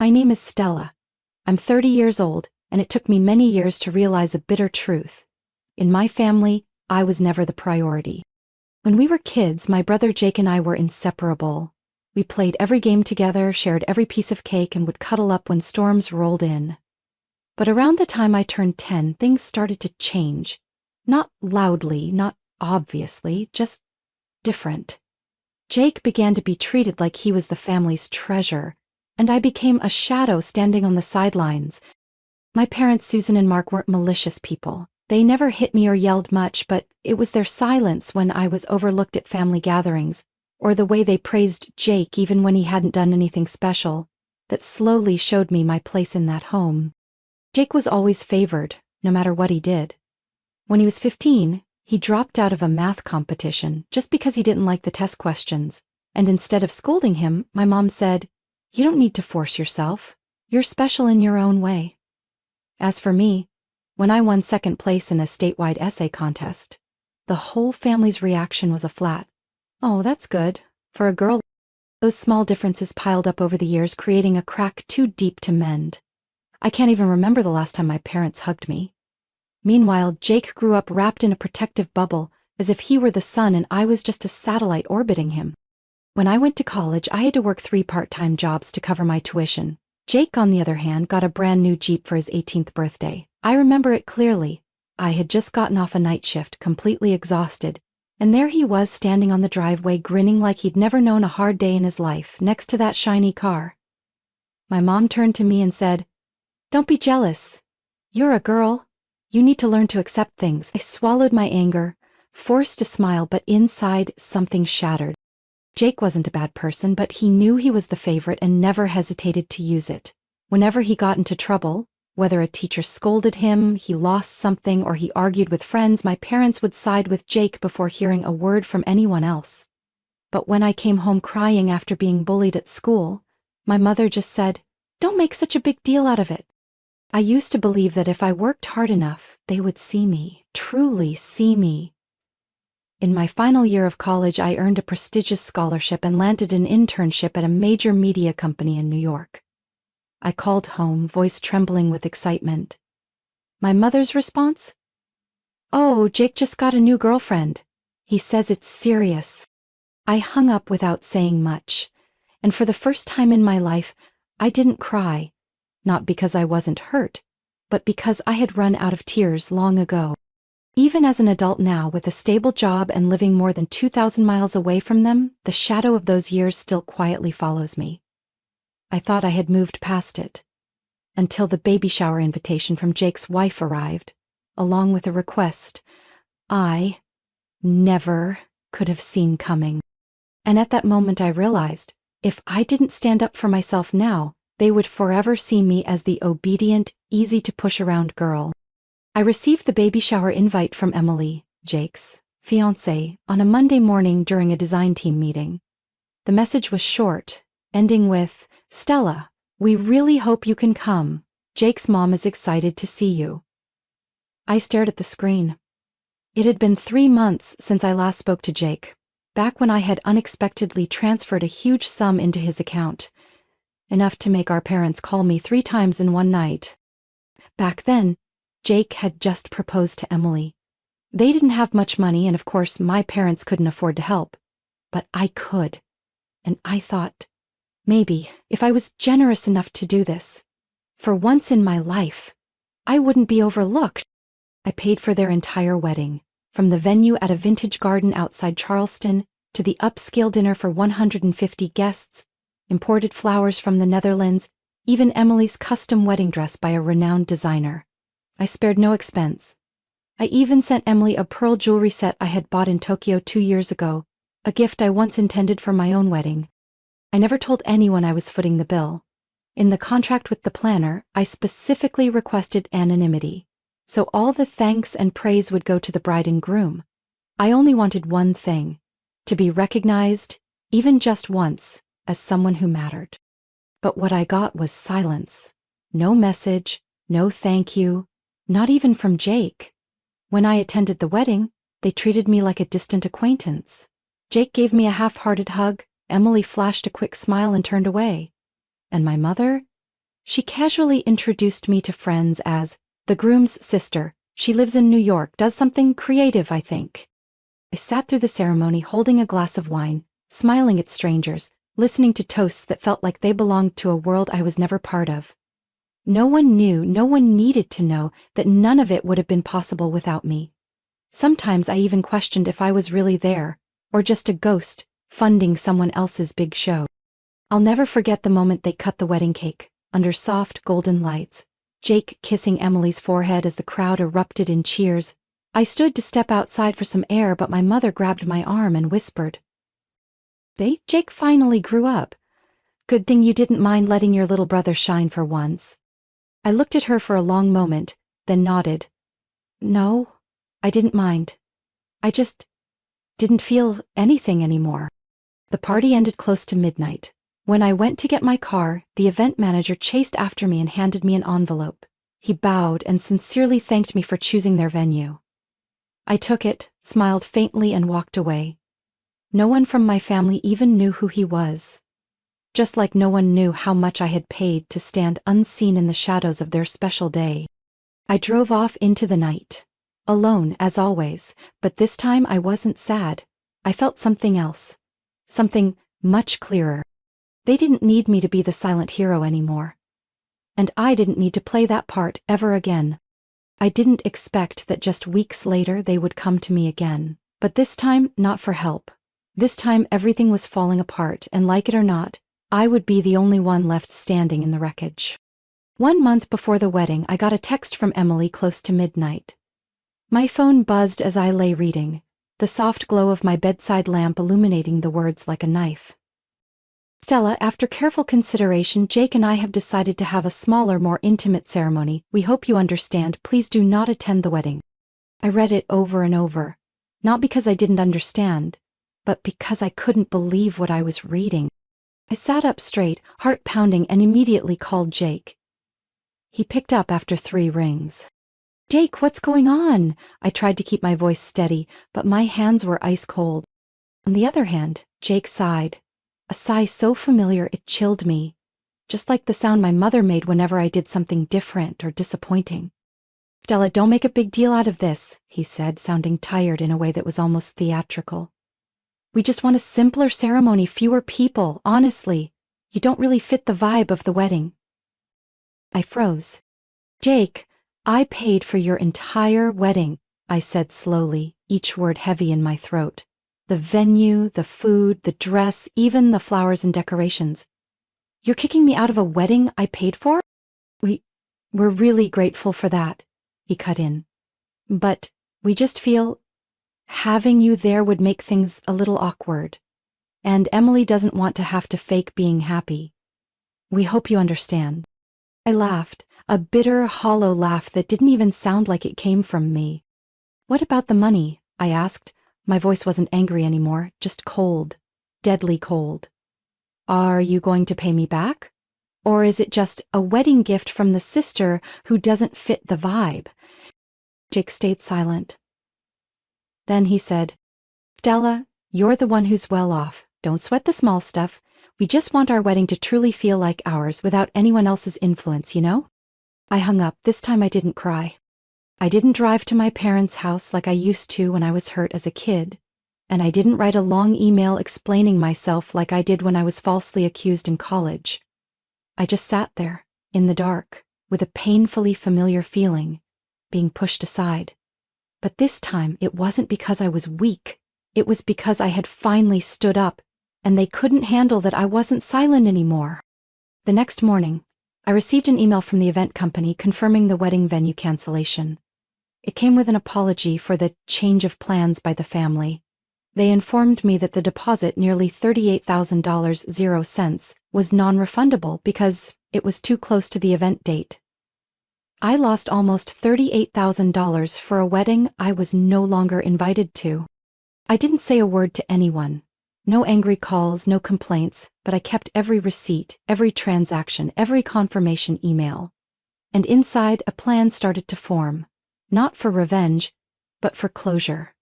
My name is Stella. I'm 30 years old, and it took me many years to realize a bitter truth. In my family, I was never the priority. When we were kids, my brother Jake and I were inseparable. We played every game together, shared every piece of cake, and would cuddle up when storms rolled in. But around the time I turned 10, things started to change. Not loudly, not obviously, just different. Jake began to be treated like he was the family's treasure, and I became a shadow standing on the sidelines. My parents, Susan and Mark, weren't malicious people. They never hit me or yelled much, but it was their silence when I was overlooked at family gatherings, or the way they praised Jake even when he hadn't done anything special, that slowly showed me my place in that home. Jake was always favored, no matter what he did. When he was 15, he dropped out of a math competition just because he didn't like the test questions, and instead of scolding him, my mom said, "You don't need to force yourself. You're special in your own way." As for me, when I won second place in a statewide essay contest, the whole family's reaction was a flat, "Oh, that's good. For a girl." Those small differences piled up over the years, creating a crack too deep to mend. I can't even remember the last time my parents hugged me. Meanwhile, Jake grew up wrapped in a protective bubble, as if he were the sun and I was just a satellite orbiting him. When I went to college, I had to work 3 part-time jobs to cover my tuition. Jake, on the other hand, got a brand new Jeep for his 18th birthday. I remember it clearly. I had just gotten off a night shift, completely exhausted, and there he was standing on the driveway grinning like he'd never known a hard day in his life, next to that shiny car. My mom turned to me and said, "Don't be jealous. You're a girl. You need to learn to accept things." I swallowed my anger, forced to smile, but inside something shattered. Jake wasn't a bad person, but he knew he was the favorite and never hesitated to use it. Whenever he got into trouble, whether a teacher scolded him, he lost something, or he argued with friends, my parents would side with Jake before hearing a word from anyone else. But when I came home crying after being bullied at school, my mother just said, "Don't make such a big deal out of it." I used to believe that if I worked hard enough, they would see me, truly see me. In my final year of college, I earned a prestigious scholarship and landed an internship at a major media company in New York. I called home, voice trembling with excitement. My mother's response? "Oh, Jake just got a new girlfriend. He says it's serious." I hung up without saying much, and for the first time in my life, I didn't cry. Not because I wasn't hurt, but because I had run out of tears long ago. Even as an adult now, with a stable job and living more than 2,000 miles away from them, the shadow of those years still quietly follows me. I thought I had moved past it, until the baby shower invitation from Jake's wife arrived, along with a request I never could have seen coming. And at that moment I realized, if I didn't stand up for myself now, they would forever see me as the obedient, easy-to-push-around girl. I received the baby shower invite from Emily, Jake's fiancée, on a Monday morning during a design team meeting. The message was short, ending with, "Stella, we really hope you can come. Jake's mom is excited to see you." I stared at the screen. It had been 3 months since I last spoke to Jake, back when I had unexpectedly transferred a huge sum into his account. Enough to make our parents call me 3 times in one night. Back then, Jake had just proposed to Emily. They didn't have much money, and of course my parents couldn't afford to help. But I could. And I thought, maybe, if I was generous enough to do this, for once in my life, I wouldn't be overlooked. I paid for their entire wedding, from the venue at a vintage garden outside Charleston, to the upscale dinner for 150 guests, imported flowers from the Netherlands, even Emily's custom wedding dress by a renowned designer. I spared no expense. I even sent Emily a pearl jewelry set I had bought in Tokyo 2 years ago, a gift I once intended for my own wedding. I never told anyone I was footing the bill. In the contract with the planner, I specifically requested anonymity, so all the thanks and praise would go to the bride and groom. I only wanted one thing, to be recognized, even just once, as someone who mattered. But what I got was silence. No message, no thank you, not even from Jake. When I attended the wedding, they treated me like a distant acquaintance. Jake gave me a half-hearted hug, Emily flashed a quick smile and turned away. And my mother? She casually introduced me to friends as the groom's sister. She lives in New York, does something creative, I think. I sat through the ceremony holding a glass of wine, smiling at strangers, listening to toasts that felt like they belonged to a world I was never part of. No one knew, no one needed to know, that none of it would have been possible without me. Sometimes I even questioned if I was really there, or just a ghost, funding someone else's big show. I'll never forget the moment they cut the wedding cake, under soft golden lights, Jake kissing Emily's forehead as the crowd erupted in cheers. I stood to step outside for some air, but my mother grabbed my arm and whispered, Jake finally grew up. Good thing you didn't mind letting your little brother shine for once." I looked at her for a long moment, then nodded. No, I didn't mind. I just didn't feel anything anymore. The party ended close to midnight. When I went to get my car, the event manager chased after me and handed me an envelope. He bowed and sincerely thanked me for choosing their venue. I took it, smiled faintly, and walked away. No one from my family even knew who he was. Just like no one knew how much I had paid to stand unseen in the shadows of their special day. I drove off into the night. Alone, as always, but this time I wasn't sad. I felt something else. Something much clearer. They didn't need me to be the silent hero anymore. And I didn't need to play that part ever again. I didn't expect that just weeks later they would come to me again. But this time, not for help. This time everything was falling apart, and like it or not, I would be the only one left standing in the wreckage. 1 month before the wedding, I got a text from Emily close to midnight. My phone buzzed as I lay reading, the soft glow of my bedside lamp illuminating the words like a knife. "Stella, after careful consideration, Jake and I have decided to have a smaller, more intimate ceremony. We hope you understand. Please do not attend the wedding." I read it over and over, not because I didn't understand, but because I couldn't believe what I was reading. I sat up straight, heart pounding, and immediately called Jake. He picked up after 3 rings. "Jake, what's going on?" I tried to keep my voice steady, but my hands were ice cold. On the other hand, Jake sighed. A sigh so familiar it chilled me, just like the sound my mother made whenever I did something different or disappointing. "Stella, don't make a big deal out of this," he said, sounding tired in a way that was almost theatrical. "We just want a simpler ceremony, fewer people, honestly. You don't really fit the vibe of the wedding." I froze. "Jake, I paid for your entire wedding," I said slowly, each word heavy in my throat. "The venue, the food, the dress, even the flowers and decorations. You're kicking me out of a wedding I paid for?" We're really grateful for that," he cut in. "But we just feel having you there would make things a little awkward. And Emily doesn't want to have to fake being happy. We hope you understand." I laughed, a bitter, hollow laugh that didn't even sound like it came from me. "What about the money?" I asked. My voice wasn't angry anymore, just cold, deadly cold. "Are you going to pay me back? Or is it just a wedding gift from the sister who doesn't fit the vibe?" Jake stayed silent. Then he said, "Stella, you're the one who's well off. Don't sweat the small stuff. We just want our wedding to truly feel like ours without anyone else's influence, you know?" I hung up. This time I didn't cry. I didn't drive to my parents' house like I used to when I was hurt as a kid, and I didn't write a long email explaining myself like I did when I was falsely accused in college. I just sat there, in the dark, with a painfully familiar feeling, being pushed aside. But this time it wasn't because I was weak. It was because I had finally stood up, and they couldn't handle that I wasn't silent anymore. The next morning, I received an email from the event company confirming the wedding venue cancellation. It came with an apology for the change of plans by the family. They informed me that the deposit, nearly $38,000, was non-refundable because it was too close to the event date. I lost almost $38,000 for a wedding I was no longer invited to. I didn't say a word to anyone. No angry calls, no complaints, but I kept every receipt, every transaction, every confirmation email. And inside, a plan started to form. Not for revenge, but for closure.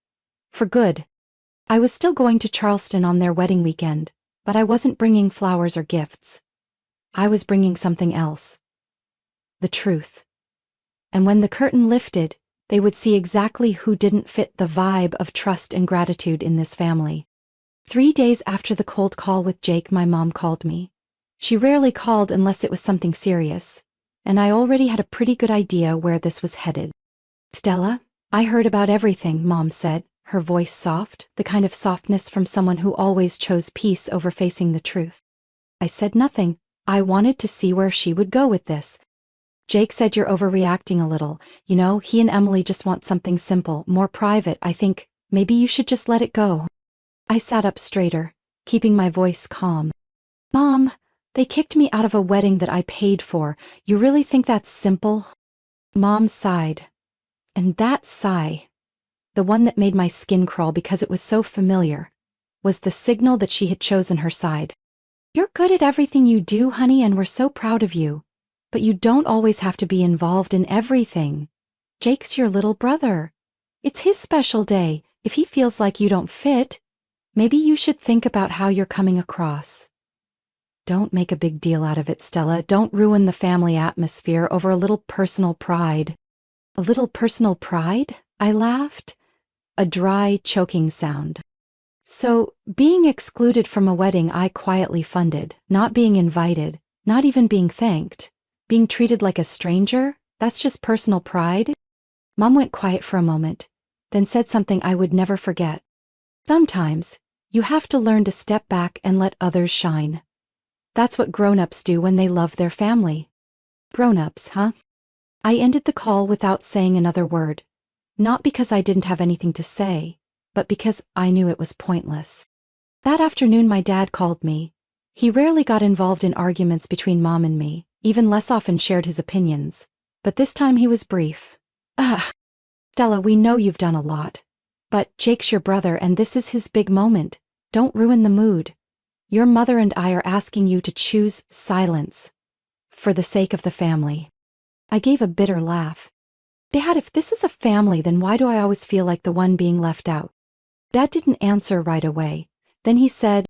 For good. I was still going to Charleston on their wedding weekend, but I wasn't bringing flowers or gifts. I was bringing something else. the truth. And when the curtain lifted, they would see exactly who didn't fit the vibe of trust and gratitude in this family. 3 days after the cold call with Jake, my mom called me. She rarely called unless it was something serious, and I already had a pretty good idea where this was headed. "Stella, I heard about everything," Mom said, her voice soft, the kind of softness from someone who always chose peace over facing the truth. I said nothing. I wanted to see where she would go with this. "Jake said you're overreacting a little. You know, he and Emily just want something simple, more private. I think maybe you should just let it go." I sat up straighter, keeping my voice calm. "Mom, they kicked me out of a wedding that I paid for. You really think that's simple?" Mom sighed. And that sigh, the one that made my skin crawl because it was so familiar, was the signal that she had chosen her side. "You're good at everything you do, honey, and we're so proud of you. But you don't always have to be involved in everything. Jake's your little brother. It's his special day. If he feels like you don't fit, maybe you should think about how you're coming across." "Don't make a big deal out of it, Stella. Don't ruin the family atmosphere over a little personal pride." "A little personal pride?" I laughed. A dry, choking sound. "So, being excluded from a wedding I quietly funded, not being invited, not even being thanked, being treated like a stranger, that's just personal pride?" Mom went quiet for a moment, then said something I would never forget. "Sometimes, you have to learn to step back and let others shine. That's what grown-ups do when they love their family." "Grown-ups, huh?" I ended the call without saying another word, not because I didn't have anything to say, but because I knew it was pointless. That afternoon my dad called me. He rarely got involved in arguments between Mom and me, even less often shared his opinions, but this time he was brief. "Stella, we know you've done a lot. But Jake's your brother and this is his big moment. Don't ruin the mood. Your mother and I are asking you to choose silence. For the sake of the family." I gave a bitter laugh. "Dad, if this is a family, then why do I always feel like the one being left out?" Dad didn't answer right away. Then he said,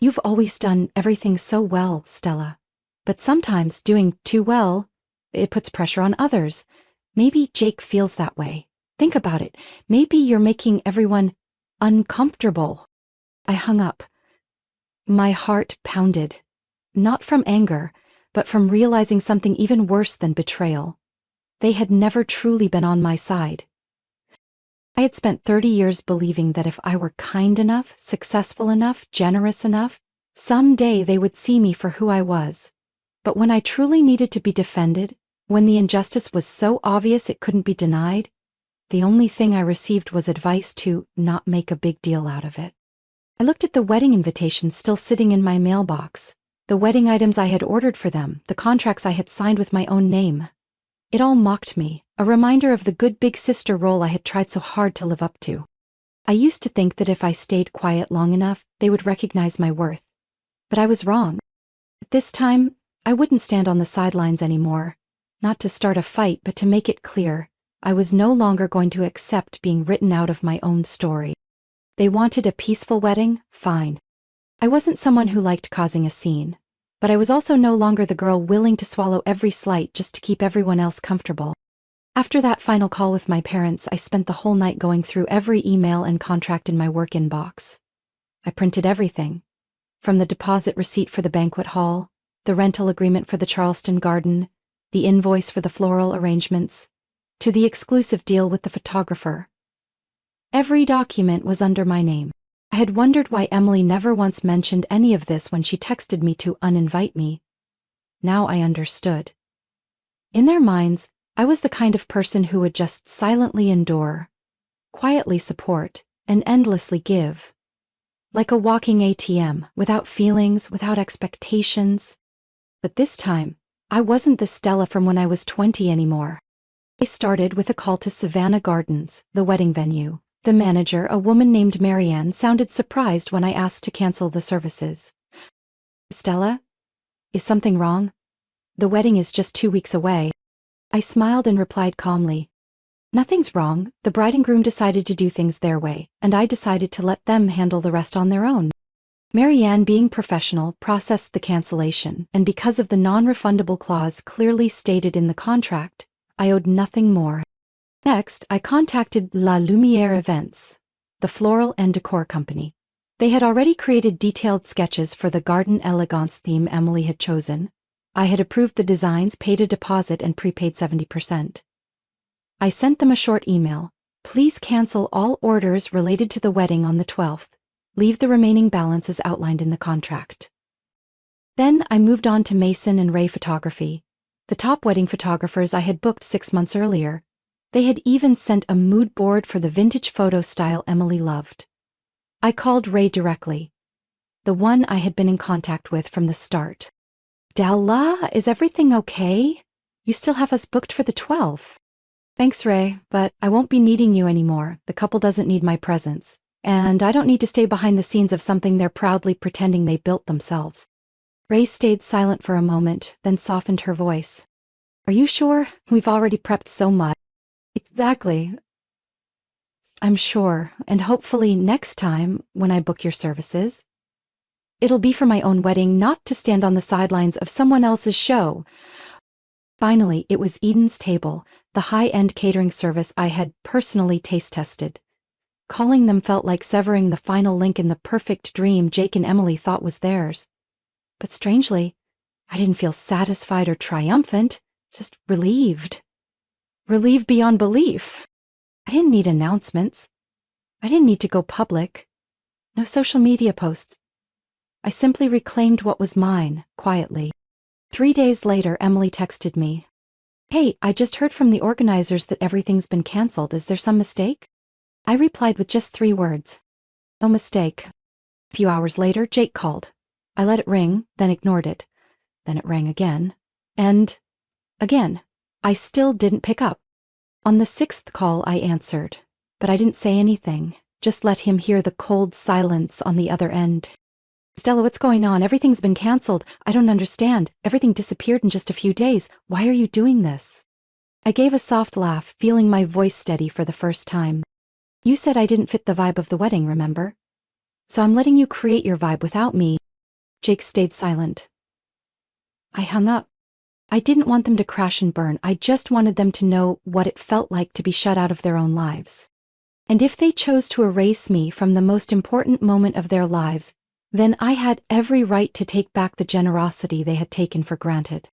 "You've always done everything so well, Stella. But sometimes doing too well, it puts pressure on others. Maybe Jake feels that way. Think about it. Maybe you're making everyone uncomfortable." I hung up. My heart pounded. Not from anger, but from realizing something even worse than betrayal. They had never truly been on my side. I had spent 30 years believing that if I were kind enough, successful enough, generous enough, someday they would see me for who I was. But when I truly needed to be defended, when the injustice was so obvious it couldn't be denied, the only thing I received was advice to not make a big deal out of it. I looked at the wedding invitations still sitting in my mailbox, the wedding items I had ordered for them, the contracts I had signed with my own name. It all mocked me, a reminder of the good big sister role I had tried so hard to live up to. I used to think that if I stayed quiet long enough, they would recognize my worth. But I was wrong. At this time, I wouldn't stand on the sidelines anymore, not to start a fight, but to make it clear, I was no longer going to accept being written out of my own story. They wanted a peaceful wedding? Fine. I wasn't someone who liked causing a scene, but I was also no longer the girl willing to swallow every slight just to keep everyone else comfortable. After that final call with my parents, I spent the whole night going through every email and contract in my work inbox. I printed everything, from the deposit receipt for the banquet hall, the rental agreement for the Charleston garden, the invoice for the floral arrangements, to the exclusive deal with the photographer. Every document was under my name. I had wondered why Emily never once mentioned any of this when she texted me to uninvite me. Now I understood. In their minds, I was the kind of person who would just silently endure, quietly support, and endlessly give. Like a walking ATM, without feelings, without expectations. But this time, I wasn't the Stella from when I was 20 anymore. I started with a call to Savannah Gardens, the wedding venue. The manager, a woman named Marianne, sounded surprised when I asked to cancel the services. "Stella? Is something wrong? The wedding is just 2 weeks away." I smiled and replied calmly, "Nothing's wrong. The bride and groom decided to do things their way, and I decided to let them handle the rest on their own." Marianne, being professional, processed the cancellation, and because of the non-refundable clause clearly stated in the contract, I owed nothing more. Next, I contacted La Lumière Events, the floral and decor company. They had already created detailed sketches for the garden elegance theme Emily had chosen. I had approved the designs, paid a deposit, and prepaid 70%. I sent them a short email. Please cancel all orders related to the wedding on the 12th. Leave the remaining balance as outlined in the contract. Then I moved on to Mason and Ray Photography, the top wedding photographers I had booked 6 months earlier. They had even sent a mood board for the vintage photo style Emily loved. I called Ray directly, the one I had been in contact with from the start. Della, is everything okay? You still have us booked for the 12th. Thanks, Ray, but I won't be needing you anymore. The couple doesn't need my presence. And I don't need to stay behind the scenes of something they're proudly pretending they built themselves. Ray stayed silent for a moment, then softened her voice. Are you sure? We've already prepped so much. Exactly. I'm sure, and hopefully next time, when I book your services, it'll be for my own wedding, not to stand on the sidelines of someone else's show. Finally, it was Eden's Table, the high-end catering service I had personally taste-tested. Calling them felt like severing the final link in the perfect dream Jake and Emily thought was theirs. But strangely, I didn't feel satisfied or triumphant, just relieved. Relieved beyond belief. I didn't need announcements. I didn't need to go public. No social media posts. I simply reclaimed what was mine, quietly. 3 days later, Emily texted me. Hey, I just heard from the organizers that everything's been canceled. Is there some mistake? I replied with just 3 words. No mistake. A few hours later, Jake called. I let it ring, then ignored it. Then it rang again. And again. I still didn't pick up. On the 6th call, I answered, but I didn't say anything, just let him hear the cold silence on the other end. Stella, what's going on? Everything's been canceled. I don't understand. Everything disappeared in just a few days. Why are you doing this? I gave a soft laugh, feeling my voice steady for the first time. You said I didn't fit the vibe of the wedding, remember? So I'm letting you create your vibe without me. Jake stayed silent. I hung up. I didn't want them to crash and burn. I just wanted them to know what it felt like to be shut out of their own lives. And if they chose to erase me from the most important moment of their lives, then I had every right to take back the generosity they had taken for granted.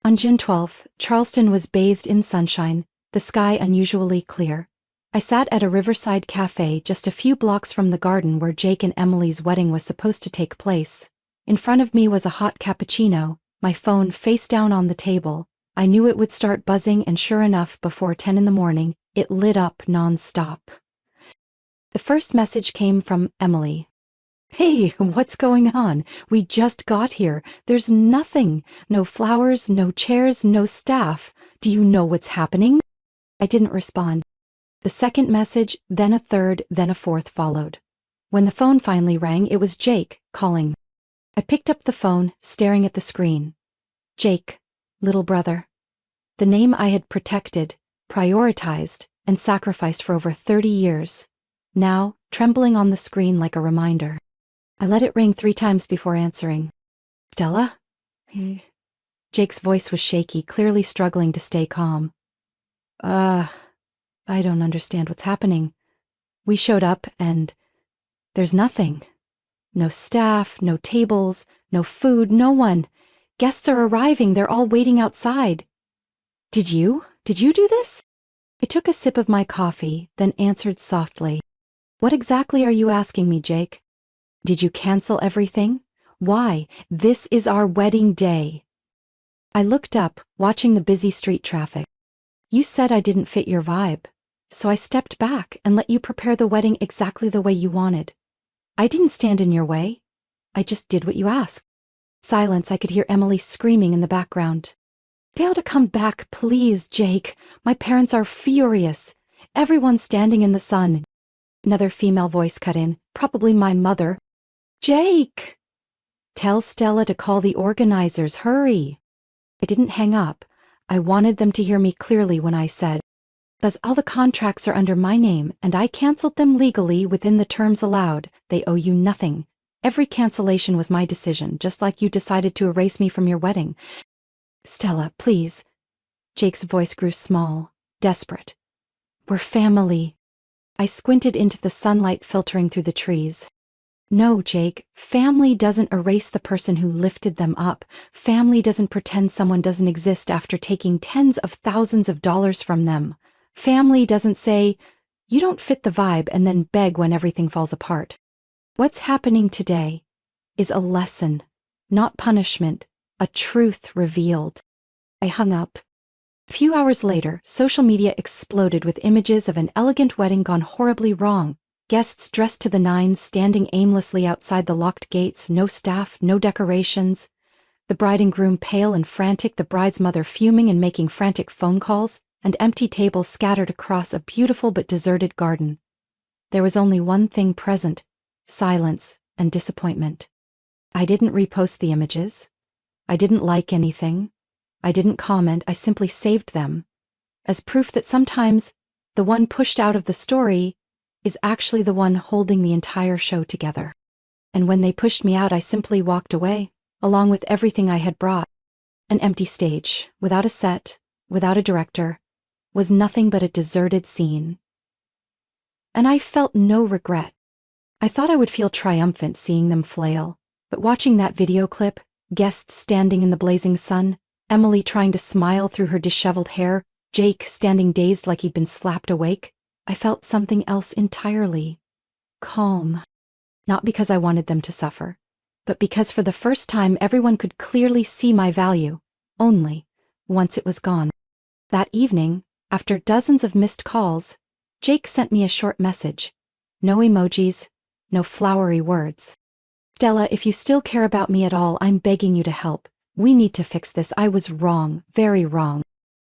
On June 12th, Charleston was bathed in sunshine, the sky unusually clear. I sat at a riverside cafe just a few blocks from the garden where Jake and Emily's wedding was supposed to take place. In front of me was a hot cappuccino, my phone face down on the table. I knew it would start buzzing, and sure enough, before 10 in the morning, it lit up non-stop. The first message came from Emily. Hey, what's going on? We just got here. There's nothing. No flowers, no chairs, no staff. Do you know what's happening? I didn't respond. The second message, then a third, then a fourth followed. When the phone finally rang, it was Jake calling. I picked up the phone, staring at the screen. Jake, little brother. The name I had protected, prioritized, and sacrificed for over 30 years. Now, trembling on the screen like a reminder. I let it ring 3 times before answering. Stella? Jake's voice was shaky, clearly struggling to stay calm. I don't understand what's happening. We showed up and there's nothing. No staff, no tables, no food, no one. Guests are arriving, they're all waiting outside. Did you do this? I took a sip of my coffee, then answered softly. What exactly are you asking me, Jake? Did you cancel everything? Why? This is our wedding day. I looked up, watching the busy street traffic. You said I didn't fit your vibe, so I stepped back and let you prepare the wedding exactly the way you wanted. I didn't stand in your way. I just did what you asked. Silence. I could hear Emily screaming in the background. Dale to come back, please, Jake. My parents are furious. Everyone's standing in the sun. Another female voice cut in, probably my mother. Jake! Tell Stella to call the organizers, hurry. I didn't hang up. I wanted them to hear me clearly when I said, because all the contracts are under my name and I canceled them legally within the terms allowed. They owe you nothing. Every cancellation was my decision, just like you decided to erase me from your wedding. Stella, please. Jake's voice grew small, desperate. We're family. I squinted into the sunlight filtering through the trees. No, Jake, family doesn't erase the person who lifted them up. Family doesn't pretend someone doesn't exist after taking tens of thousands of dollars from them. Family doesn't say, you don't fit the vibe, and then beg when everything falls apart. What's happening today is a lesson, not punishment, a truth revealed. I hung up. A few hours later, social media exploded with images of an elegant wedding gone horribly wrong. Guests dressed to the nines standing aimlessly outside the locked gates, no staff, no decorations. The bride and groom pale and frantic, the bride's mother fuming and making frantic phone calls, and empty tables scattered across a beautiful but deserted garden. There was only one thing present: silence and disappointment. I didn't repost the images. I didn't like anything. I didn't comment, I simply saved them, as proof that sometimes the one pushed out of the story is actually the one holding the entire show together. And when they pushed me out, I simply walked away, along with everything I had brought. An empty stage, without a set, without a director, was nothing but a deserted scene. And I felt no regret. I thought I would feel triumphant seeing them flail, but watching that video clip, guests standing in the blazing sun, Emily trying to smile through her disheveled hair, Jake standing dazed like he'd been slapped awake, I felt something else entirely. Calm. Not because I wanted them to suffer, but because for the first time everyone could clearly see my value, only once it was gone. That evening, after dozens of missed calls, Jake sent me a short message. No emojis, no flowery words. Stella, if you still care about me at all, I'm begging you to help. We need to fix this. I was wrong, very wrong.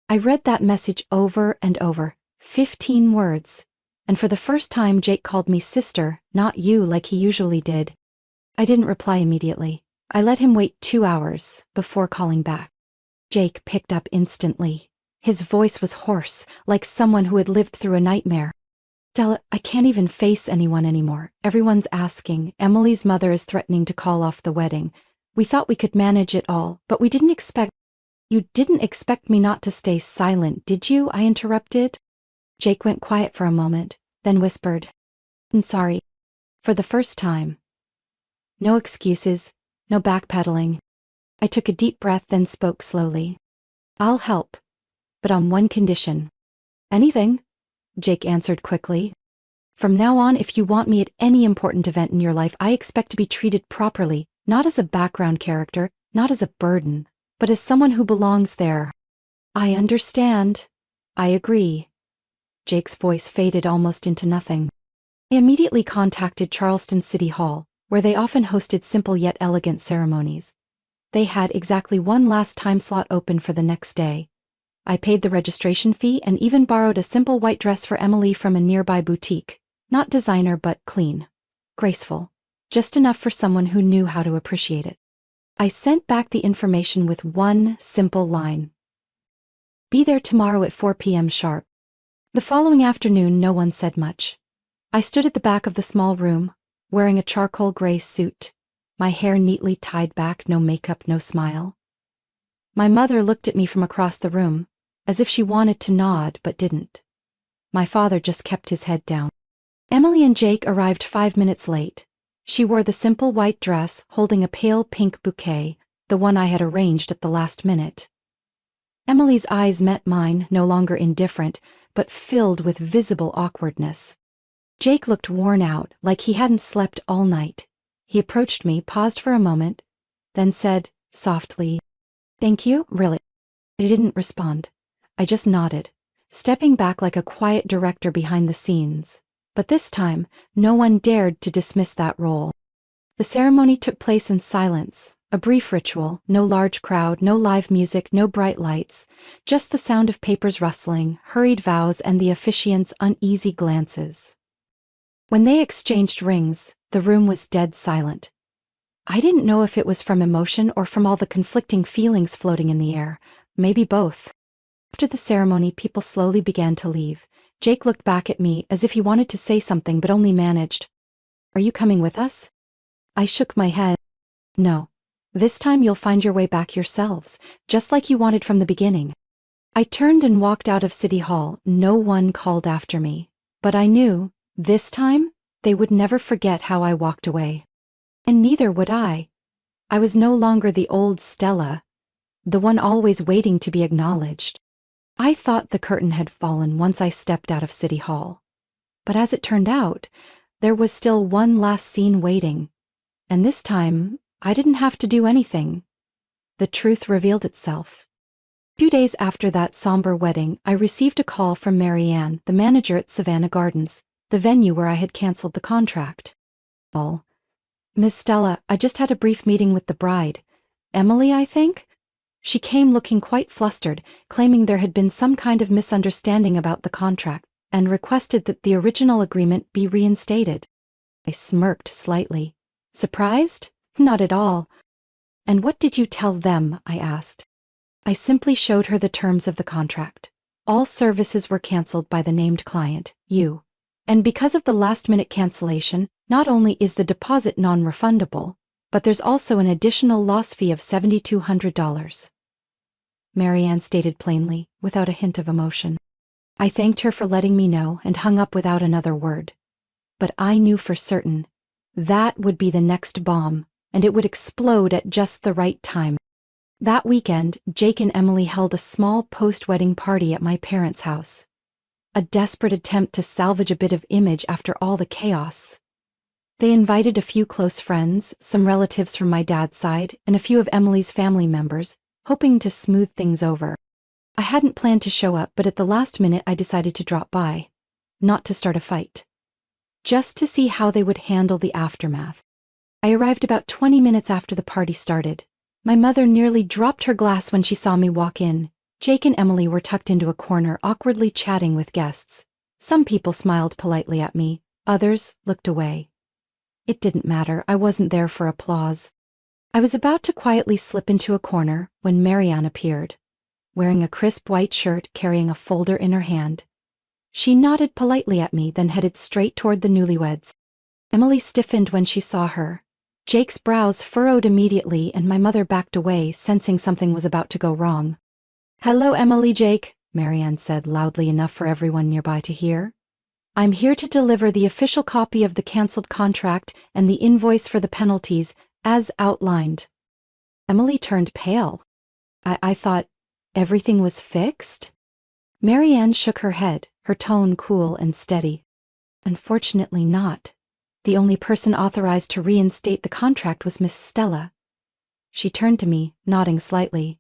I read that message over and over, 15 words, and for the first time Jake called me sister, not you like he usually did. I didn't reply immediately. I let him wait 2 hours before calling back. Jake picked up instantly. His voice was hoarse, like someone who had lived through a nightmare. Stella, I can't even face anyone anymore. Everyone's asking. Emily's mother is threatening to call off the wedding. We thought we could manage it all, but we didn't expect— You didn't expect me not to stay silent, did you? I interrupted. Jake went quiet for a moment, then whispered, I'm sorry. For the first time. No excuses, no backpedaling. I took a deep breath, then spoke slowly. I'll help, but on one condition. Anything, Jake answered quickly. From now on, if you want me at any important event in your life, I expect to be treated properly. Not as a background character, not as a burden, but as someone who belongs there. I understand. I agree. Jake's voice faded almost into nothing. I immediately contacted Charleston City Hall, where they often hosted simple yet elegant ceremonies. They had exactly one last time slot open for the next day. I paid the registration fee and even borrowed a simple white dress for Emily from a nearby boutique. Not designer, but clean. Graceful. Just enough for someone who knew how to appreciate it. I sent back the information with one simple line. Be there tomorrow at 4 p.m. sharp. The following afternoon, no one said much. I stood at the back of the small room, wearing a charcoal gray suit, my hair neatly tied back, no makeup, no smile. My mother looked at me from across the room, as if she wanted to nod but didn't. My father just kept his head down. Emily and Jake arrived 5 minutes late. She wore the simple white dress, holding a pale pink bouquet, the one I had arranged at the last minute. Emily's eyes met mine, no longer indifferent, but filled with visible awkwardness. Jake looked worn out, like he hadn't slept all night. He approached me, paused for a moment, then said, softly, Thank you, really. I didn't respond. I just nodded, stepping back like a quiet director behind the scenes. But this time, no one dared to dismiss that role. The ceremony took place in silence, a brief ritual, no large crowd, no live music, no bright lights, just the sound of papers rustling, hurried vows, and the officiant's uneasy glances. When they exchanged rings, the room was dead silent. I didn't know if it was from emotion or from all the conflicting feelings floating in the air, maybe both. After the ceremony, people slowly began to leave. Jake looked back at me as if he wanted to say something but only managed, Are you coming with us? I shook my head. No. This time you'll find your way back yourselves, just like you wanted from the beginning. I turned and walked out of City Hall. No one called after me. But I knew, this time, they would never forget how I walked away. And neither would I. I was no longer the old Stella, the one always waiting to be acknowledged. I thought the curtain had fallen once I stepped out of City Hall. But as it turned out, there was still one last scene waiting. And this time, I didn't have to do anything. The truth revealed itself. 2 days after that somber wedding, I received a call from Marianne, the manager at Savannah Gardens, the venue where I had canceled the contract. "Oh, Miss Stella, I just had a brief meeting with the bride. Emily, I think?" She came looking quite flustered, claiming there had been some kind of misunderstanding about the contract, and requested that the original agreement be reinstated. I smirked slightly. Surprised? Not at all. "And what did you tell them?" I asked. I simply showed her the terms of the contract. All services were cancelled by the named client, you. And because of the last-minute cancellation, not only is the deposit non-refundable, but there's also an additional loss fee of $7,200. Marianne stated plainly, without a hint of emotion. I thanked her for letting me know and hung up without another word. But I knew for certain that would be the next bomb, and it would explode at just the right time. That weekend, Jake and Emily held a small post-wedding party at my parents' house. A desperate attempt to salvage a bit of image after all the chaos. They invited a few close friends, some relatives from my dad's side, and a few of Emily's family members, hoping to smooth things over. I hadn't planned to show up, but at the last minute I decided to drop by. Not to start a fight. Just to see how they would handle the aftermath. I arrived about 20 minutes after the party started. My mother nearly dropped her glass when she saw me walk in. Jake and Emily were tucked into a corner, awkwardly chatting with guests. Some people smiled politely at me, others looked away. It didn't matter, I wasn't there for applause. I was about to quietly slip into a corner when Marianne appeared, wearing a crisp white shirt, carrying a folder in her hand. She nodded politely at me, then headed straight toward the newlyweds. Emily stiffened when she saw her. Jake's brows furrowed immediately, and my mother backed away, sensing something was about to go wrong. "Hello, Emily, Jake," Marianne said loudly enough for everyone nearby to hear. "I'm here to deliver the official copy of the cancelled contract and the invoice for the penalties, as outlined." Emily turned pale. I thought everything was fixed? Marianne shook her head, her tone cool and steady. "Unfortunately not. The only person authorized to reinstate the contract was Miss Stella." She turned to me, nodding slightly.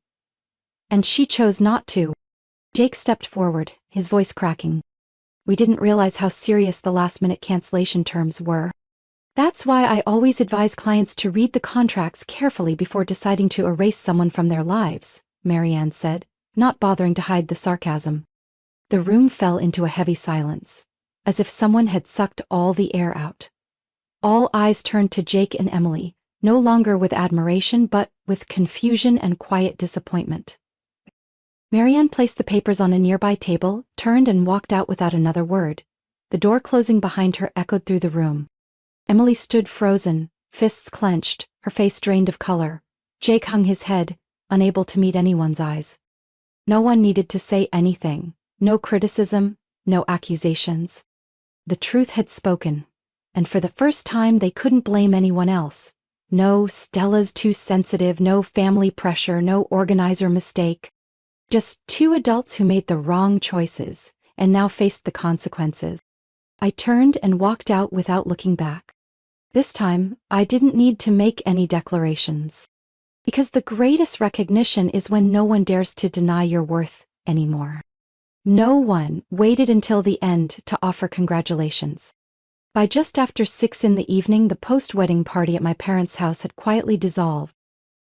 "And she chose not to." Jake stepped forward, his voice cracking. "We didn't realize how serious the last-minute cancellation terms were. That's why I always advise clients to read the contracts carefully before deciding to erase someone from their lives," Marianne said, not bothering to hide the sarcasm. The room fell into a heavy silence, as if someone had sucked all the air out. All eyes turned to Jake and Emily, no longer with admiration but with confusion and quiet disappointment. Marianne placed the papers on a nearby table, turned and walked out without another word. The door closing behind her echoed through the room. Emily stood frozen, fists clenched, her face drained of color. Jake hung his head, unable to meet anyone's eyes. No one needed to say anything. No criticism, no accusations. The truth had spoken. And for the first time they couldn't blame anyone else. No Stella's too sensitive, no family pressure, no organizer mistake. Just two adults who made the wrong choices and now faced the consequences. I turned and walked out without looking back. This time, I didn't need to make any declarations. Because the greatest recognition is when no one dares to deny your worth anymore. No one waited until the end to offer congratulations. By just after 6 in the evening, the post-wedding party at my parents' house had quietly dissolved.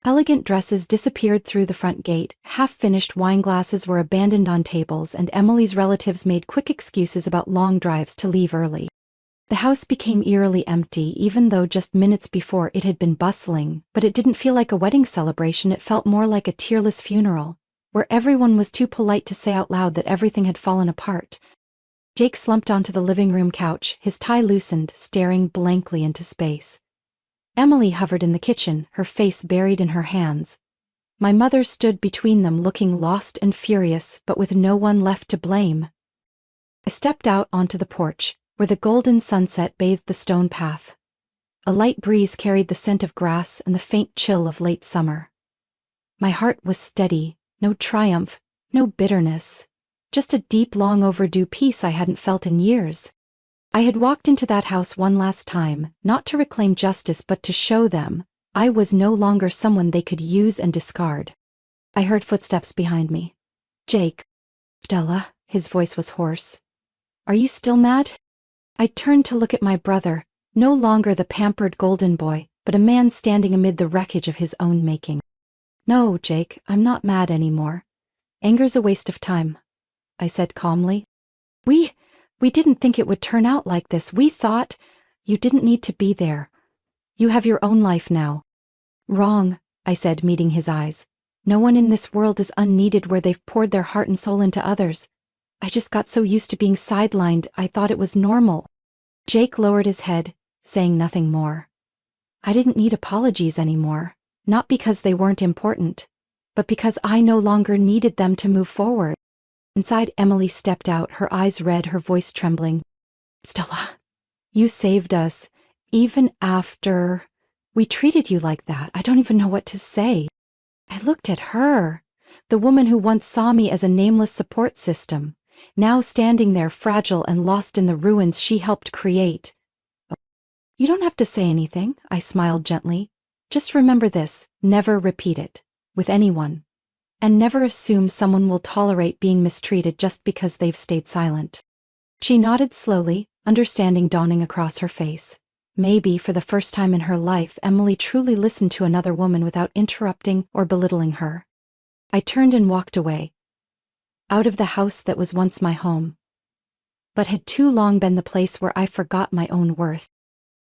Elegant dresses disappeared through the front gate, half-finished wine glasses were abandoned on tables, and Emily's relatives made quick excuses about long drives to leave early. The house became eerily empty, even though just minutes before it had been bustling, but it didn't feel like a wedding celebration, it felt more like a tearless funeral, where everyone was too polite to say out loud that everything had fallen apart. Jake slumped onto the living room couch, his tie loosened, staring blankly into space. Emily hovered in the kitchen, her face buried in her hands. My mother stood between them, looking lost and furious, but with no one left to blame. I stepped out onto the porch, where the golden sunset bathed the stone path. A light breeze carried the scent of grass and the faint chill of late summer. My heart was steady, no triumph, no bitterness, just a deep, long overdue peace I hadn't felt in years. I had walked into that house one last time, not to reclaim justice but to show them I was no longer someone they could use and discard. I heard footsteps behind me. Jake. Stella, his voice was hoarse. Are you still mad? I turned to look at my brother, no longer the pampered golden boy, but a man standing amid the wreckage of his own making. No, Jake, I'm not mad anymore. Anger's a waste of time, I said calmly. We didn't think it would turn out like this. We thought you didn't need to be there. You have your own life now. Wrong, I said, meeting his eyes. No one in this world is unneeded where they've poured their heart and soul into others. I just got so used to being sidelined, I thought it was normal. Jake lowered his head, saying nothing more. I didn't need apologies anymore, not because they weren't important, but because I no longer needed them to move forward. Inside, Emily stepped out, her eyes red, her voice trembling. Stella, you saved us, even after we treated you like that. I don't even know what to say. I looked at her, the woman who once saw me as a nameless support system, now standing there fragile and lost in the ruins she helped create. You don't have to say anything, I smiled gently. Just remember this, never repeat it, with anyone. And never assume someone will tolerate being mistreated just because they've stayed silent. She nodded slowly, understanding dawning across her face. Maybe for the first time in her life, Emily truly listened to another woman without interrupting or belittling her. I turned and walked away, out of the house that was once my home, but had too long been the place where I forgot my own worth.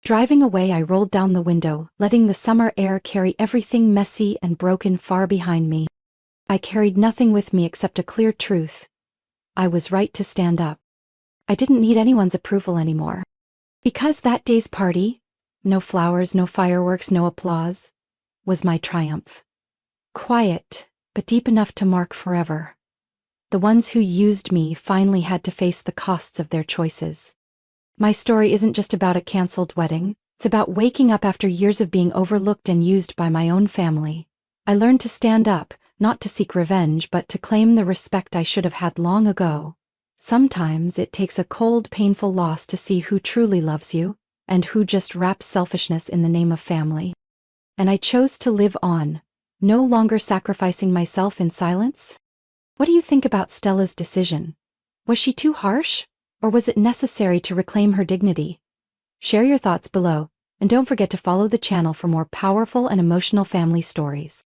Driving away, I rolled down the window, letting the summer air carry everything messy and broken far behind me. I carried nothing with me except a clear truth. I was right to stand up. I didn't need anyone's approval anymore. Because that day's party, no flowers, no fireworks, no applause, was my triumph. Quiet, but deep enough to mark forever. The ones who used me finally had to face the costs of their choices. My story isn't just about a canceled wedding, it's about waking up after years of being overlooked and used by my own family. I learned to stand up, not to seek revenge but to claim the respect I should have had long ago. Sometimes it takes a cold, painful loss to see who truly loves you, and who just wraps selfishness in the name of family. And I chose to live on, no longer sacrificing myself in silence. What do you think about Stella's decision? Was she too harsh, or was it necessary to reclaim her dignity? Share your thoughts below, and don't forget to follow the channel for more powerful and emotional family stories.